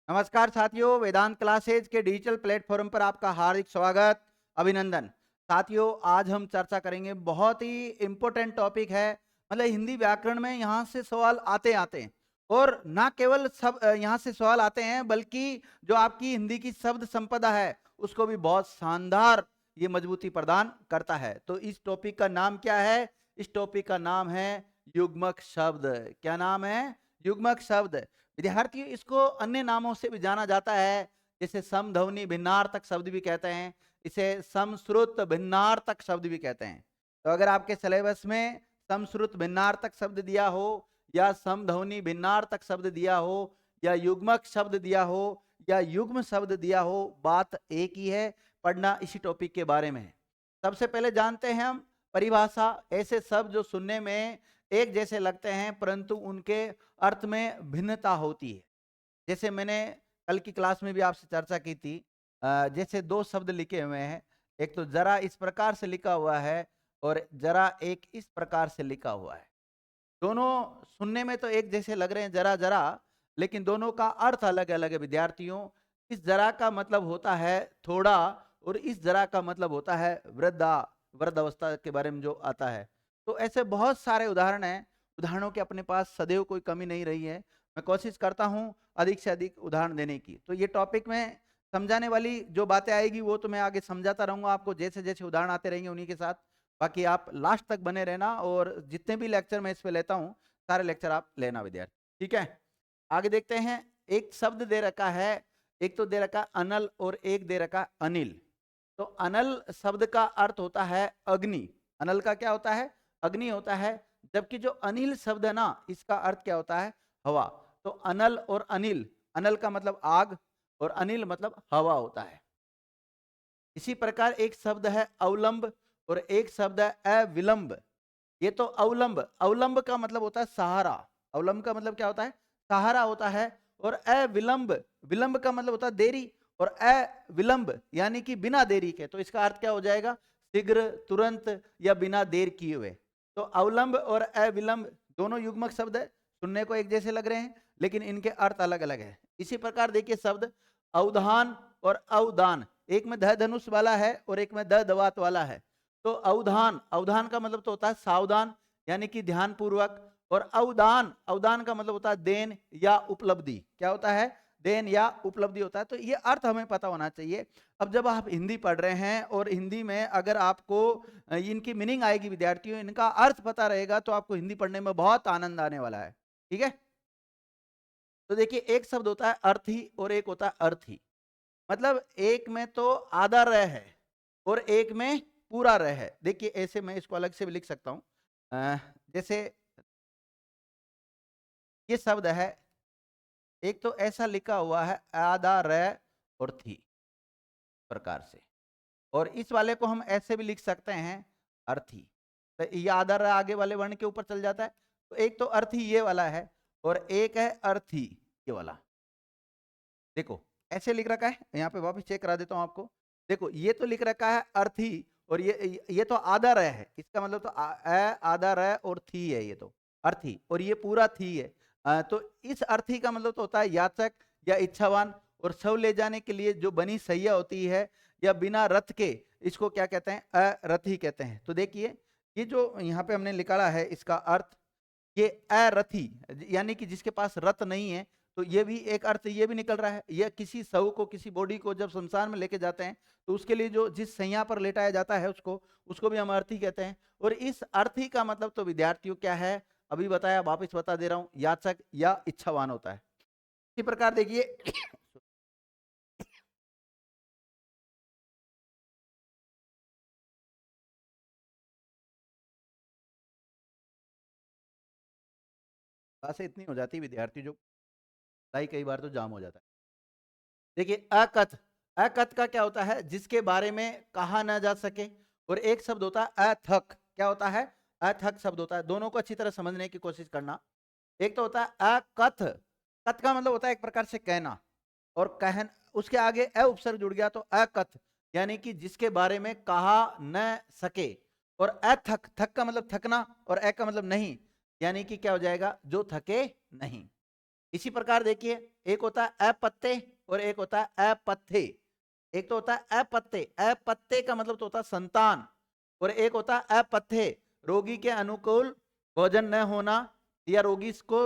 नमस्कार साथियों, वेदांत क्लासेज के डिजिटल प्लेटफॉर्म पर आपका हार्दिक स्वागत, अभिनंदन। साथियों, आज हम चर्चा करेंगे, बहुत ही इम्पोर्टेंट टॉपिक है। मतलब हिंदी व्याकरण में यहाँ से सवाल आते आते हैं, और ना केवल सब यहाँ से सवाल आते हैं, बल्कि जो आपकी हिंदी की शब्द संपदा है उसको भी बहुत शानदार ये मजबूती प्रदान करता है। तो इस टॉपिक का नाम क्या है? इस टॉपिक का नाम है युग्मक शब्द। क्या नाम है? युग्मक शब्द। विद्यार्थी, इसको अन्य नामों से भी जाना जाता है, जैसे समध्वनि भिन्नार्थक शब्द भी कहते हैं, इसे समश्रुत भिन्नार्थक शब्द भी कहते हैं। तो अगर आपके सिलेबस में समश्रुत भिन्नार्थक शब्द दिया हो, या समध्वनि भिन्नार्थक शब्द दिया हो, या युग्मक शब्द दिया हो, या युग्म शब्द दिया हो, बात एक ही है, पढ़ना इसी टॉपिक के बारे में है। सबसे पहले जानते हैं हम परिभाषा। ऐसे शब्द जो सुनने में एक जैसे लगते हैं परंतु उनके अर्थ में भिन्नता होती है। जैसे मैंने कल की क्लास में भी आपसे चर्चा की थी, जैसे दो शब्द लिखे हुए हैं, एक तो जरा इस प्रकार से लिखा हुआ है और जरा एक इस प्रकार से लिखा हुआ है। दोनों सुनने में तो एक जैसे लग रहे हैं, जरा जरा, लेकिन दोनों का अर्थ अलग अलग है विद्यार्थियों। इस जरा का मतलब होता है थोड़ा, और इस जरा का मतलब होता है वृद्धा, वृद्धावस्था के बारे में जो आता है। तो ऐसे बहुत सारे उदाहरण हैं। उदाहरणों के अपने पास सदैव कोई कमी नहीं रही है। मैं कोशिश करता हूं अधिक से अधिक उदाहरण देने की। तो ये टॉपिक में समझाने वाली जो बातें आएगी वो तो मैं आगे समझाता रहूंगा आपको, जैसे जैसे उदाहरण आते रहेंगे उन्हीं के साथ। बाकी आप लास्ट तक बने रहना, और जितने भी लेक्चर मैं इस पे लेता हूँ सारे लेक्चर आप लेना विद्यार्थी, ठीक है। आगे देखते हैं। एक शब्द दे रखा है, एक तो दे रखा अनल और एक दे रखा अनिल। तो अनल शब्द का अर्थ होता है अग्नि। अनल का क्या होता है? अग्नि होता है। जबकि जो अनिल शब्द है ना, इसका अर्थ क्या होता है? हवा। तो अनल और अनिल, अनल का मतलब आग और अनिल मतलब हवा होता है। इसी प्रकार एक शब्द है अवलंब और एक शब्द है अविलंब। ये तो अवलंब, अवलंब का मतलब होता है सहारा। अवलंब का मतलब क्या होता है? सहारा होता है। और अविलंब, विलंब का मतलब होता है देरी, और अविलंब यानी कि बिना देरी के। तो इसका अर्थ क्या हो जाएगा? शीघ्र, तुरंत, या बिना देर किए हुए। तो अवलंब और अविलंब दोनों युग्मक शब्द है, सुनने को एक जैसे लग रहे हैं लेकिन इनके अर्थ अलग अलग है। इसी प्रकार देखिए शब्द अवधान और अवदान, एक में ध धनुष वाला है और एक में द दवात वाला है। तो अवधान, अवधान का मतलब तो होता है सावधान, यानी कि ध्यान पूर्वक। और अवदान, अवदान का मतलब होता है देन या उपलब्धि। क्या होता है? देन या उपलब्धि होता है। तो ये अर्थ हमें पता होना चाहिए। अब जब आप हिंदी पढ़ रहे हैं और हिंदी में अगर आपको इनकी मीनिंग आएगी विद्यार्थियों, इनका अर्थ पता रहेगा, तो आपको हिंदी पढ़ने में बहुत आनंद आने वाला है, ठीक है। तो देखिए, एक शब्द होता है अर्थी और एक होता है अर्थी। मतलब एक में तो आधा रह है और एक में पूरा रह है। देखिए ऐसे मैं इसको अलग से भी लिख सकता हूं। जैसे ये शब्द है, एक तो ऐसा लिखा हुआ है आधा रह और थी प्रकार से, और इस वाले को हम ऐसे भी लिख सकते हैं अर्थी। तो ये आधा रह आगे वाले वर्ण के ऊपर चल जाता है। तो एक तो अर्थी ये वाला है और एक है अर्थी ये वाला। देखो ऐसे लिख रखा है, यहाँ पे वापस चेक करा देता हूँ आपको। देखो ये तो लिख रखा है अर्थी, और ये तो आधा रह है, इसका मतलब तो आधा रह और थी है, ये तो अर्थी, और ये पूरा थी है। तो इस अर्थी का मतलब तो होता है याचक या इच्छावान। और शव ले जाने के लिए जो बनी सैया होती है या बिना रथ के, इसको क्या कहते हैं? अरथी कहते हैं। तो देखिए ये जो यहाँ पे हमने निकाला है इसका अर्थ, ये अरथी यानी कि जिसके पास रथ नहीं है। तो ये भी एक अर्थ ये भी निकल रहा है। ये किसी शव को, किसी बॉडी को जब शमशान में लेके जाते हैं तो उसके लिए जो जिस सैया पर लेटाया जाता है उसको उसको भी हम अर्थी कहते हैं। और इस अर्थी का मतलब तो विद्यार्थियों क्या है, अभी बताया, वापिस बता दे रहा हूं, याचक या इच्छावान होता है। इसी प्रकार देखिए बात इतनी हो जाती है विद्यार्थी, जो कई बार तो जाम हो जाता है। देखिए अकथ, अकथ का क्या होता है? जिसके बारे में कहा ना जा सके। और एक शब्द होता है अथक। क्या होता है? अथक शब्द होता है। दोनों को अच्छी तरह समझने की कोशिश करना। एक तो होता है अकथ, कथ का मतलब होता है एक प्रकार से कहना, और कहन उसके आगे अ उपसर्ग जुड़ गया तो अकथ, यानी कि जिसके बारे में कहा न सके। और अथक, थक का मतलब थकना, और अ का मतलब नहीं, यानी कि क्या हो जाएगा? जो थके नहीं। इसी प्रकार देखिए, एक होता है अपत्य और एक होता है अपत्य। एक तो होता है अपत्य, अपत्य का मतलब तो होता है संतान, और एक होता है अपथ्य, रोगी के अनुकूल भोजन न होना, या रोगी को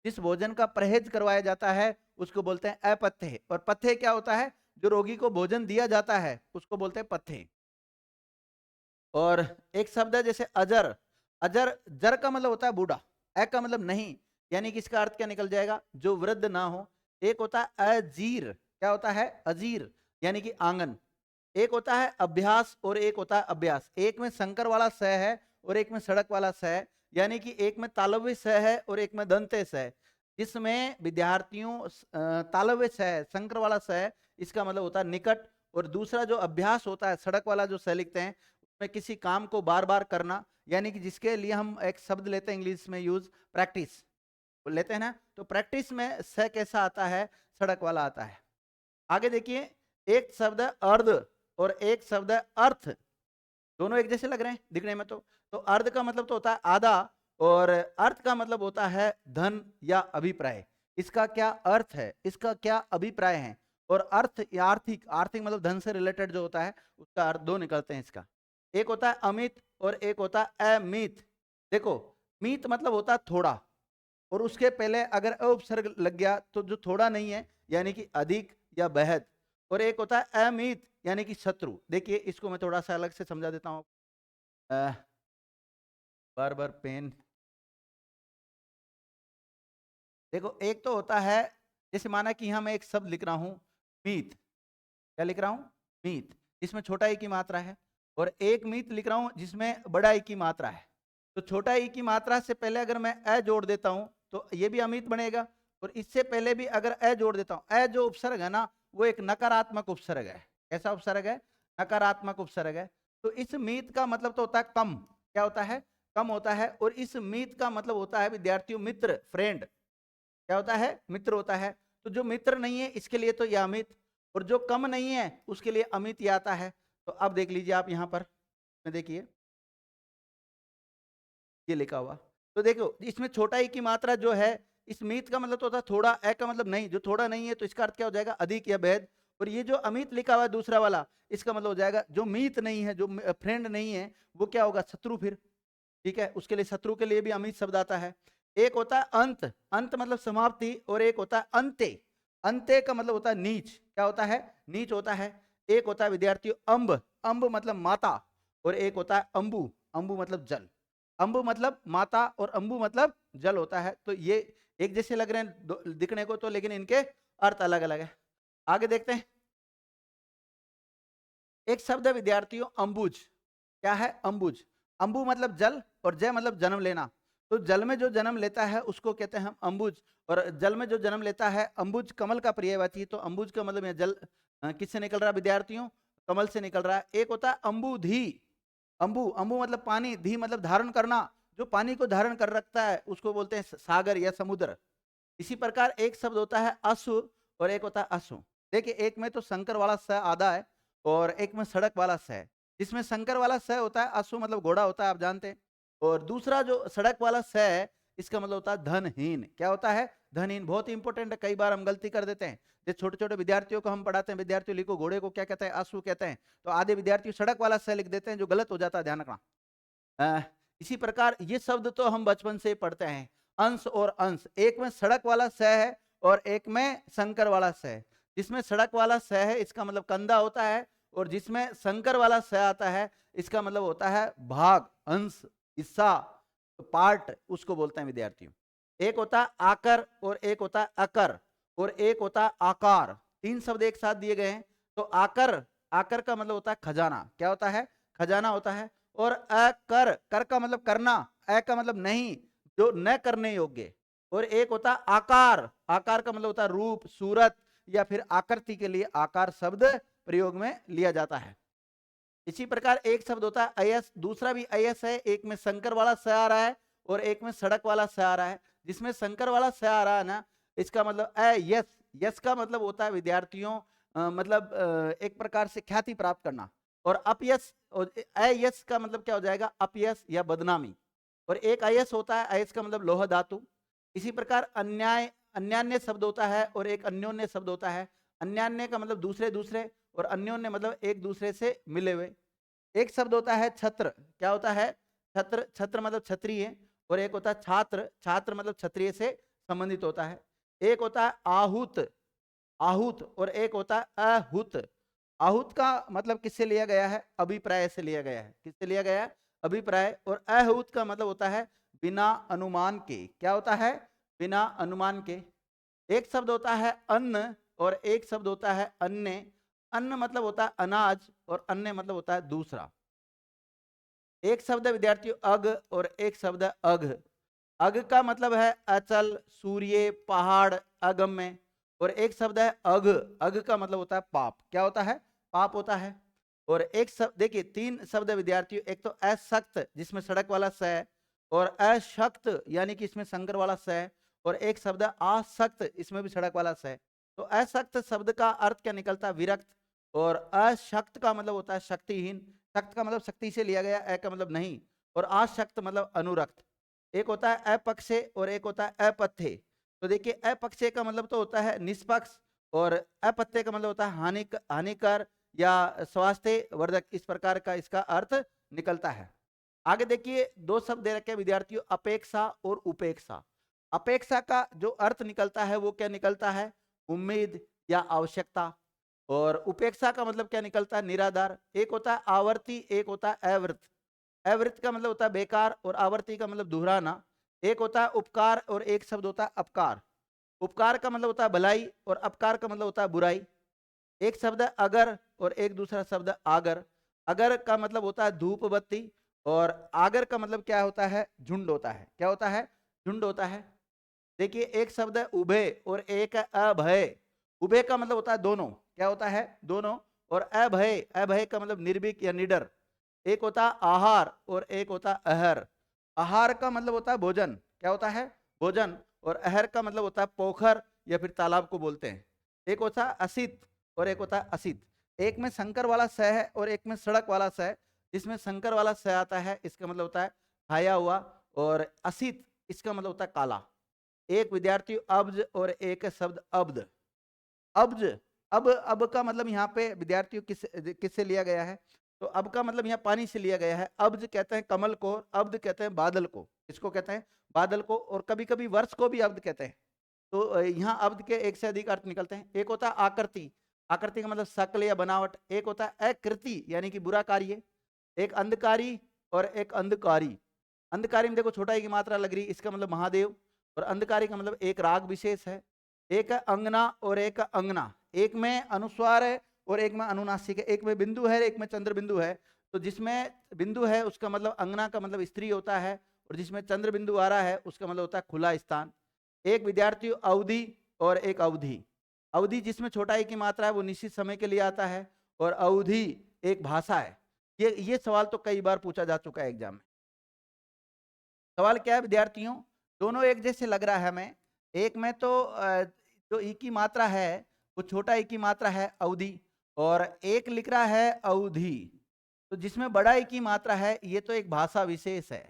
जिस भोजन का परहेज करवाया जाता है उसको बोलते हैं अपथ्य। और पथ्य क्या होता है, जो रोगी को भोजन दिया जाता है उसको बोलते हैं पथ्य। और एक शब्द है जैसे अजर, अजर, जर का मतलब होता है बूढ़ा, ए का मतलब नहीं, यानी कि इसका अर्थ क्या निकल जाएगा, जो वृद्ध ना हो। एक होता है अजीर, क्या होता है, अजीर, यानी कि आंगन। एक होता है अभ्यास और एक होता है अभ्यास। एक में संकर वाला स है और एक में सड़क वाला स है, यानी कि एक में तालव्य स है और एक में दंते स है। जिसमें विद्यार्थियों तालव्य स है, संकर वाला स है, इसका मतलब होता है निकट। और दूसरा जो अभ्यास होता है, सड़क वाला जो स लिखते हैं, उसमें किसी काम को बार बार करना, यानी कि जिसके लिए हम एक शब्द लेते हैं इंग्लिश में यूज, प्रैक्टिस लेते हैं ना, तो प्रैक्टिस में स कैसा आता है, सड़क वाला आता है। आगे देखिए, एक शब्द है अर्ध और एक शब्द है अर्थ, दोनों एक जैसे लग रहे हैं दिखने में। तो अर्ध का मतलब तो होता है आधा, और अर्थ का मतलब होता है धन या अभिप्राय। इसका क्या अर्थ है, इसका क्या अभिप्राय है। और अर्थ या आर्थिक, आर्थिक मतलब धन से रिलेटेड जो होता है, उसका अर्थ दो निकलते हैं इसका। एक होता है अमित और एक होता है अमित। देखो, मीत मतलब होता है थोड़ा, और उसके पहले अगर उपसर्ग लग गया तो जो थोड़ा नहीं है, यानी कि अधिक या बेहद। और एक होता है अमित, यानी कि शत्रु। देखिए, इसको मैं थोड़ा सा अलग से समझा देता हूँ। बार बार पेन, देखो, एक तो होता है, जैसे माना कि यहाँ मैं एक शब्द लिख रहा हूँ मीत, क्या लिख रहा हूँ, मीत, इसमें छोटा ई की मात्रा है। और एक मीत लिख रहा हूँ जिसमें बड़ा ई की मात्रा है। तो छोटा ई की मात्रा से पहले अगर मैं अ जोड़ देता हूँ तो ये भी अमित बनेगा। और इससे पहले भी अगर अ जोड़ देता हूँ, अ जो उपसर्ग है ना, वो एक नकारात्मक उपसर्ग है। कैसा उपसर्ग है, नकारात्मक उपसर्ग है। तो इस मीत का मतलब तो होता है कम, क्या होता है, कम होता है। और इस मीत का मतलब होता है विद्यार्थियों मित्र, फ्रेंड, क्या होता है, मित्र होता है। तो जो मित्र नहीं है इसके लिए तो यह अमित, और जो कम नहीं है उसके लिए अमित ही आता है। तो अब देख लीजिए आप यहाँ पर, देखिए ये लिखा हुआ, तो देखो इसमें छोटा ई की मात्रा जो है, इस मीत का मतलब तो होता है थोड़ा, ए का मतलब नहीं, जो थोड़ा नहीं है तो इसका अर्थ क्या हो जाएगा, अधिक या भेद। और ये जो अमित लिखा हुआ है दूसरा वाला, इसका मतलब हो जाएगा जो मीत नहीं है, जो फ्रेंड नहीं है, वो क्या होगा, शत्रु फिर। ठीक है, उसके लिए शत्रु के लिए भी अमित शब्द आता है। एक होता है अंत, अंत मतलब समाप्ति, और एक होता है अंत्य, अंत्य का मतलब होता है नीच, क्या होता है, नीच होता है। एक होता है विद्यार्थियों अम्ब, अम्ब मतलब माता, और एक होता है अंबु, अंबु मतलब जल। अंबु मतलब माता और अंबु मतलब जल होता है। तो ये एक जैसे लग रहे हैं दिखने को तो, लेकिन इनके अर्थ अलग अलग है। आगे देखते हैं, एक शब्द है विद्यार्थियों अंबुज, क्या है, अंबुज। अंबु मतलब जल और जय मतलब जन्म लेना। तो जल में जो जन्म लेता है उसको कहते हैं हम अंबुज। और जल में जो जन्म लेता है, अंबुज कमल का पर्यायवाची, तो अंबुज का मतलब जल किससे निकल रहा है विद्यार्थियों, कमल से निकल रहा है। एक होता है अंबुधी, अंबु, अंबु मतलब पानी, धी मतलब धारण करना, जो पानी को धारण कर रखता है उसको बोलते हैं सागर या समुद्र। इसी प्रकार एक शब्द होता है असु और एक होता है असु। देखिए, एक में तो संकर वाला स आधा है और एक में सड़क वाला स है। जिसमें संकर वाला स होता है, असु मतलब घोड़ा होता है, आप जानते हैं। और दूसरा जो सड़क वाला स है, इसका मतलब होता है धनहीन, क्या होता है, धनहीन। बहुत ही इंपॉर्टेंट है, कई बार हम गलती कर देते हैं। जो छोटे छोटे विद्यार्थियों को हम पढ़ाते हैं, विद्यार्थियों लिखो घोड़े को क्या कहते हैं, असु कहते हैं, तो आधे विद्यार्थी सड़क वाला स लिख देते हैं, जो गलत हो जाता है, ध्यान रखना। अ, इसी प्रकार ये शब्द तो हम बचपन से पढ़ते हैं, अंश और अंश। एक में सड़क वाला स है और एक में संकर वाला स है। जिसमें सड़क वाला स है इसका मतलब कंधा होता है, और जिसमें संकर वाला स आता है इसका मतलब होता है भाग, अंश, हिस्सा, पार्ट, उसको बोलते हैं विद्यार्थियों। एक होता है आकर और एक होता है अकर और एक होता है आकार। तीन शब्द एक साथ दिए गए हैं। तो आकर, आकर का मतलब होता है खजाना, क्या होता है, खजाना होता है। और अकर, कर का मतलब करना, अ का मतलब नहीं, जो न करने योग्य। और एक होता है आकार, आकार का मतलब होता है रूप, सूरत, या फिर आकृति के लिए आकार शब्द प्रयोग में लिया जाता है। इसी प्रकार एक शब्द होता है अयस, दूसरा भी अयस है। एक में संकर वाला स आ रहा है और एक में सड़क वाला स आ रहा है। जिसमें संकर वाला स आ रहा है ना, इसका मतलब अयस, यस का मतलब होता है विद्यार्थियों मतलब एक प्रकार से ख्याति प्राप्त करना। और अपयस, अयस का मतलब क्या हो जाएगा, अपयस या बदनामी। और एक अयस होता है, अयस का मतलब लोह धातु। इसी प्रकार अन्याय, अन्यान्य शब्द होता है और एक अन्योन्य शब्द होता है। अन्यान्य का मतलब दूसरे दूसरे और अन्योन्य मतलब एक दूसरे से मिले हुए। एक शब्द होता है छत्र, क्या होता है? छत्र, छत्र मतलब क्षत्रिय। और एक होता है छात्र, छात्र मतलब क्षत्रिय से संबंधित होता है। एक होता है आहूत, आहूत, और एक होता है अहूत। आहूत का मतलब किससे लिया गया है? अभिप्राय से लिया गया है। किससे लिया गया है? अभिप्राय। और अहूत का मतलब होता है बिना अनुमान के। क्या होता है? बिना अनुमान के। एक शब्द होता है अन्न और एक शब्द होता है अन्य। अन्न मतलब होता है अनाज और अन्य मतलब होता है दूसरा। एक शब्द है विद्यार्थियों अग और एक शब्द है अघ। अघ का मतलब है अचल, सूर्य, पहाड़, अगम्य। और एक शब्द है अघ, अघ का मतलब होता है पाप। क्या होता है? पाप होता है। और एक शब्द देखिए, तीन शब्द है विद्यार्थियों, एक तो असक्त जिसमें सड़क वाला स है, और अशक्त यानी कि इसमें संकर वाला स है, और एक शब्द है आसक्त, इसमें भी सड़क वाला स है। तो असक्त शब्द का अर्थ क्या निकलता है? विरक्त। और अशक्त का मतलब होता है शक्तिहीन। शक्त का मतलब शक्ति से लिया गया, का मतलब नहीं। और आशक्त मतलब अनुरक्त। एक होता है अपक्षे और एक होता है अपथ्य। तो देखिए, अपक्षे का मतलब तो होता है निष्पक्ष, और अपथ्य का मतलब होता है हानिकर या स्वास्थ्य वर्धक। इस प्रकार का इसका अर्थ निकलता है। आगे देखिए, दो शब्द दे रखे हैं विद्यार्थियों, अपेक्षा और उपेक्षा। अपेक्षा का जो अर्थ निकलता है वो क्या निकलता है? उम्मीद या आवश्यकता। और उपेक्षा का मतलब क्या निकलता है? निराधार। एक होता है आवर्ती, एक होता है अवृत। अवृत का मतलब होता है बेकार और आवर्ती का मतलब दोहराना। एक होता है उपकार और एक शब्द होता है अपकार। उपकार का मतलब होता है भलाई और अपकार का मतलब होता है बुराई। एक शब्द है अगर और एक दूसरा शब्द है आगर। अगर का मतलब होता है धूप बत्ती, और आगर का मतलब क्या होता है? झुंड होता है। क्या होता है? झुंड होता है। देखिए, एक शब्द है उभय और एक है अभय। उभय का मतलब होता है दोनों। क्या होता है? दोनों। और अभय, अभय का मतलब निर्भीक या निडर। एक होता है आहार और एक होता है अहर। आहार का मतलब होता है भोजन। क्या होता है? भोजन। और अहर का मतलब होता है पोखर या फिर तालाब को बोलते हैं। एक होता है असित और एक होता है असित। एक में संकर वाला स है और एक में सड़क वाला स है। जिसमें संकर वाला स आता है इसका मतलब होता है खाया हुआ, और असित इसका मतलब होता है काला। एक विद्यार्थी अब्ज और एक शब्द अब्द। अब्ज, अब का मतलब यहाँ पे विद्यार्थियों किससे लिया गया है? तो अब का मतलब यहाँ पानी से लिया गया है। अब्ज कहते हैं कमल को, अब्द कहते हैं बादल को। इसको कहते हैं बादल को, और कभी कभी वर्ष को भी अब्द कहते हैं। तो यहाँ अब्द के एक से अधिक अर्थ निकलते हैं। एक होता है आकृति, आकृति का मतलब शक्ल या बनावट। एक होता है अकृति यानी कि बुरा कार्य। एक अंधकारी और एक अंधकारी। अंधकारी में देखो छोटा ही की मात्रा लग रही, इसका मतलब महादेव। और अंधकारी का मतलब एक राग विशेष है। एक है अंगना और एक है अंगना। एक में अनुस्वार है और एक में अनुनासिक है। एक में बिंदु है, एक में चंद्र बिंदु है। तो जिसमें बिंदु है उसका मतलब अंगना का मतलब स्त्री होता है, और जिसमें चंद्र बिंदु आ रहा है उसका मतलब होता है खुला स्थान। एक विद्यार्थी अवधि और एक अवधि। अवधि जिसमें छोटा ही की मात्रा है वो निश्चित समय के लिए आता है, और अवधि एक भाषा है। ये सवाल तो कई बार पूछा जा चुका है एग्जाम में। सवाल क्या है विद्यार्थियों? दोनों एक जैसे लग रहा है हमें। एक में तो जो ई की मात्रा है वो छोटा ई की मात्रा है अवधि, और एक लिख रहा है अवधि। तो जिसमें बड़ा ई की मात्रा है ये तो एक भाषा विशेष है।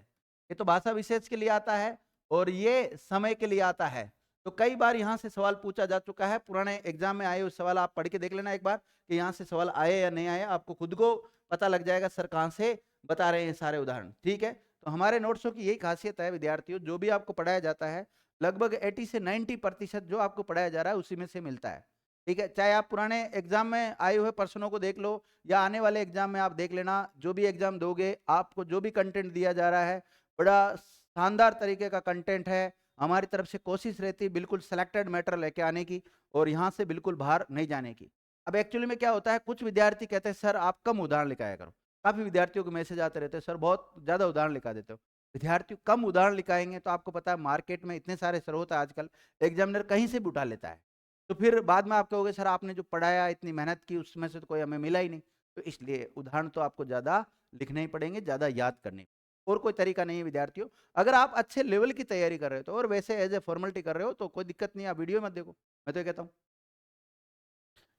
ये तो भाषा विशेष के लिए आता है, और ये समय के लिए आता है। तो कई बार यहाँ से सवाल पूछा जा चुका है। पुराने एग्जाम में आए हुए सवाल आप पढ़ के देख लेना एक बार कि यहाँ से सवाल आए या नहीं आए। आपको खुद को पता लग जाएगा सर कहाँ से बता रहे हैं सारे उदाहरण। ठीक है, तो हमारे नोट्सों की यही खासियत है विद्यार्थियों, जो भी आपको पढ़ाया जाता है लगभग 80 से 90% जो आपको पढ़ाया जा रहा है उसी में से मिलता है। ठीक है, चाहे आप पुराने एग्जाम में आए हुए प्रश्नों को देख लो या आने वाले एग्जाम में आप देख लेना। जो भी एग्जाम दोगे आपको जो भी कंटेंट दिया जा रहा है बड़ा शानदार तरीके का कंटेंट है। हमारी तरफ से कोशिश रहती है बिल्कुल सिलेक्टेड मैटर लेके आने की, और यहाँ से बिल्कुल बाहर नहीं जाने की। अब एक्चुअली में क्या होता है, कुछ विद्यार्थी कहते हैं सर आप कम उदाहरण लिखाया करो। काफी विद्यार्थियों को मैसेज आते रहते हैं सर बहुत ज्यादा उदाहरण लिखा देते हो। विद्यार्थी कम उदाहरण लिखाएंगे तो आपको पता है मार्केट में इतने सारे स्रोत है आजकल, एग्जामिनर कहीं से भी उठा लेता है। तो फिर बाद में आप कहोगे सर आपने जो पढ़ाया इतनी मेहनत की उसमें से तो कोई हमें मिला ही नहीं। तो इसलिए उदाहरण तो आपको ज्यादा लिखने ही पड़ेंगे, ज्यादा याद करने। और कोई तरीका नहीं है विद्यार्थियों। अगर आप अच्छे लेवल की तैयारी कर रहे हो तो, और वैसे एज ए फॉर्मेलिटी कर रहे हो तो कोई दिक्कत नहीं, आप वीडियो मत देखो, मैं तो ये कहता हूँ।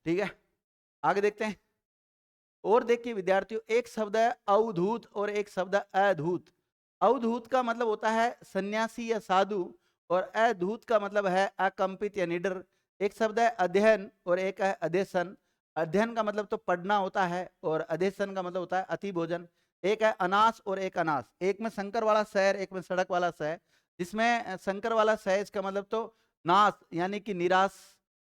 ठीक है, आगे देखते हैं। और देखिए विद्यार्थियों, एक शब्द है अवधूत और एक शब्द है अधूत। अवधूत का मतलब होता है सन्यासी या साधु, और अधूत का मतलब है अकंपित या निडर। एक शब्द है अध्ययन और एक है अध्यसन। अध्ययन का मतलब तो पढ़ना होता है और अध्यसन का मतलब होता है अति भोजन। एक है अनास और एक अनास, एक में संकर वाला शहर एक में सड़क वाला शहर। जिसमें संकर वाला शहर इसका मतलब तो नाश यानी कि निराश,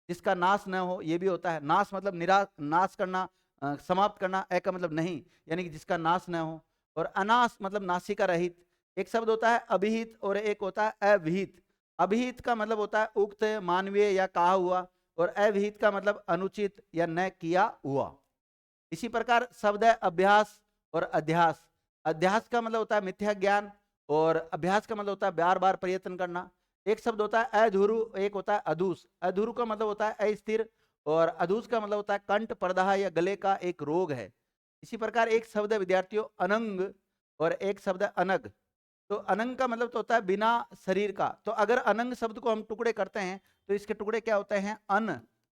जिसका नाश न हो ये भी होता है। नाश मतलब निराश, नाश करना, समाप्त करना। ए का मतलब नहीं यानी कि जिसका नाश न हो। और अनाश मतलब नासिका रहित। एक शब्द होता है अभिहित और एक होता है अविहित। अभिहित का मतलब होता है उक्त, मानवीय या कहा हुआ, और अविहित का मतलब अनुचित या न किया हुआ। इसी प्रकार शब्द है अभ्यास और अध्यास। अध्यास का मतलब होता है मिथ्या ज्ञान और अभ्यास का मतलब होता है बार बार प्रयत्न करना। एक शब्द होता है अधूरु, एक होता है अधूस। अधूरु का मतलब होता है अस्थिर और अधूस का मतलब होता है कंठ, प्रदाह या गले का एक रोग है। इसी प्रकार एक शब्द है विद्यार्थियों अनंग और एक शब्द है अनग। तो अनंग का मतलब तो होता है बिना शरीर का। तो अगर अनंग शब्द को हम टुकड़े करते हैं तो इसके टुकड़े क्या होते हैं, अन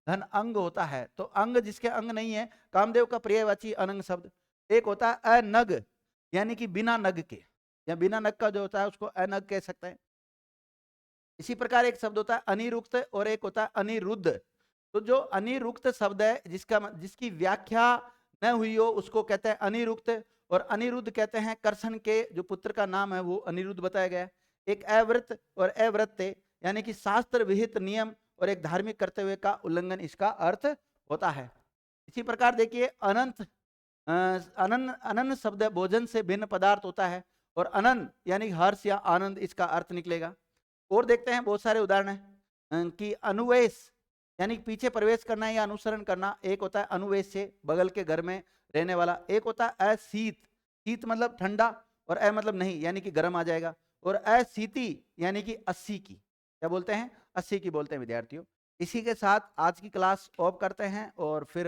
धन अंग होता है। तो अंग जिसके अंग नहीं है, कामदेव का पर्यायवाची अनंग शब्द। एक होता है अनग यानी कि बिना नग के, या बिना नग का जो होता है उसको अनग कह सकते हैं। इसी प्रकार एक शब्द होता है अनिरुक्त और एक होता है अनिरुद्ध। तो जो अनिरुक्त शब्द है जिसकी व्याख्या न हुई हो उसको कहते हैं अनिरुक्त। और अनिरुद्ध कहते हैं कृष्ण के जो पुत्र का नाम है वो अनिरुद्ध बताया गया है। एक अवृत और अवृत्य यानी कि शास्त्र विहित नियम और एक धार्मिक कर्तव्य का उल्लंघन इसका अर्थ होता है। इसी प्रकार देखिए अनंत, अनन अनन शब्द भोजन से भिन्न पदार्थ होता है और अनन यानी हर्ष या आनंद इसका अर्थ निकलेगा। और देखते हैं बहुत सारे उदाहरण हैं कि अनुवेश यानी पीछे प्रवेश करना या अनुसरण करना। एक होता है अनुवेश से बगल के घर में रहने वाला। एक होता है अशीत, शीत मतलब ठंडा और अ मतलब नहीं यानी कि गर्म आ जाएगा। और अशीति यानी कि 80 की, क्या बोलते हैं, 80 की बोलते हैं विद्यार्थियों। इसी के साथ आज की क्लास ऑफ करते हैं और फिर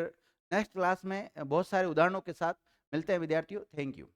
नेक्स्ट क्लास में बहुत सारे उदाहरणों के साथ मिलते हैं विद्यार्थियों। Thank you.